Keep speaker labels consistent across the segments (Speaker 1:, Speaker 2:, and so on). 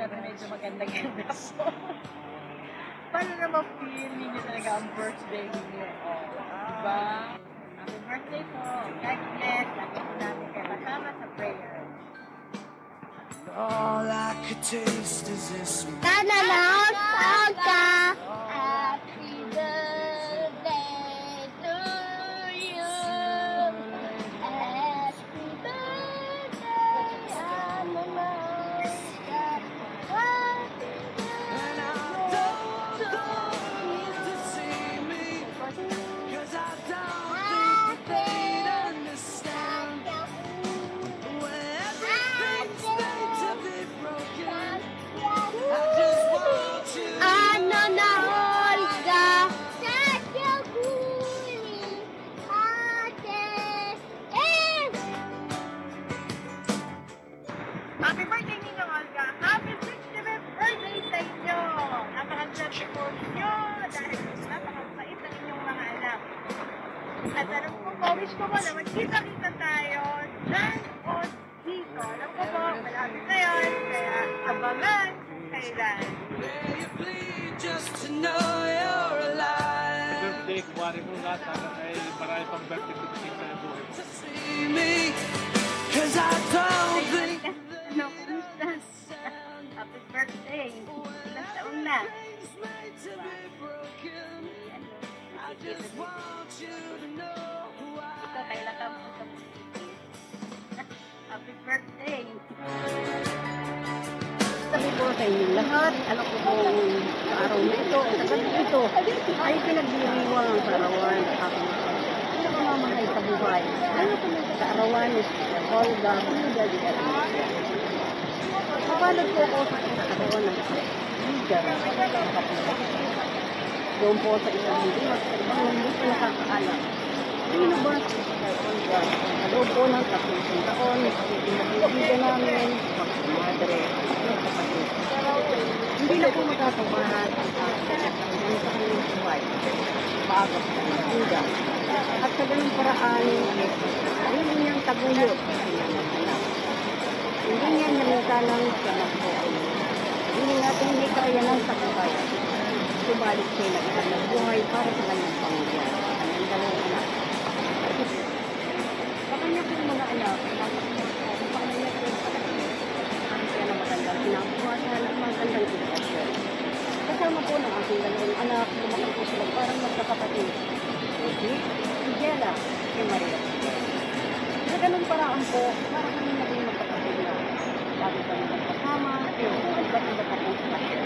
Speaker 1: na medyo maganda-ganda po. Paano naman feel ninyo talaga ang birthday ninyo? Diba? Happy birthday po. God bless. Lagi po namin kayo kasama sa prayer.
Speaker 2: All I could taste is this.
Speaker 3: Sana lang, Santa. Happy birthday to you. Happy birthday, Ananaska.
Speaker 2: And I don't want you to see me, 'cause I don't think they'd understand. When everything's made to be broken, I just want you to
Speaker 3: Ananaska. Sasyaguli. Ate.
Speaker 1: Happy birthday ninyo, Olga! Happy 65th birthday sa inyo! Napakaswerte po ninyo dahil napakasait ang inyong mga anak. At alam ko po, wish ko po na magkita-kita tayo dyan o dito. Alam ko po, malapit na yun, kaya abangan kung kailan.
Speaker 2: may you bleed just to know you're alive.
Speaker 4: Birthday, kuwari mo lahat, sana ay marami pang birthday to sa buhay mo.
Speaker 2: To see me, 'cause I don't think
Speaker 1: Ano, kumusta? Happy birthday! Ilang taon na?
Speaker 2: things made to be broken. I just want you to know who
Speaker 1: Ito, kailan ka mo sa Happy birthday!
Speaker 5: Sabi ko sa inyo lahat, alam ko po sa araw na ito, sa gabi ito, ay pinagdiriwang ang kaarawan at aking pinakamamahay sa buhay. Sa arawan ni Olga, Buda, di Kapalad po ako sa kaarawan ng Liga, doon po sa isang hindi hindi po nakakaalam. Sino ba si Olga? Sa loob po ng 30 taon, pinag-ibigan namin, magkamadre, kapatid. Hindi na po magkatawaran ang aking sa kanyang buhay. Maaga sa kanyang buga. At sa ganung paraan, hindi niyang taguyod sa kanyang anak. Hindi niya nilintanan sa nagpo. Hindi natin hindi kakayanan sa buhay. Subalit siya nagkaroon ng buhay para sa kanyang pamilya. Kanyang dalawang anak. Sa kanya po mga anak, sa kanya po sa kanya na magandang pinakuha ng magandang edukasyon. Kasama po ng aking dalawang anak, lumakad po sila parang magkakapatid. Si Jella, si Maria. Sa ganun paraan po, para kami naging magkakapatid na lagi kami magkasama, pero iba't iba't akong sitwasyon.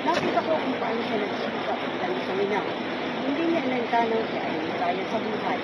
Speaker 5: Nakita ko kung paano siya nagsisikap sa kanya. Hindi niya inantanong siya ay kaya sa buhay.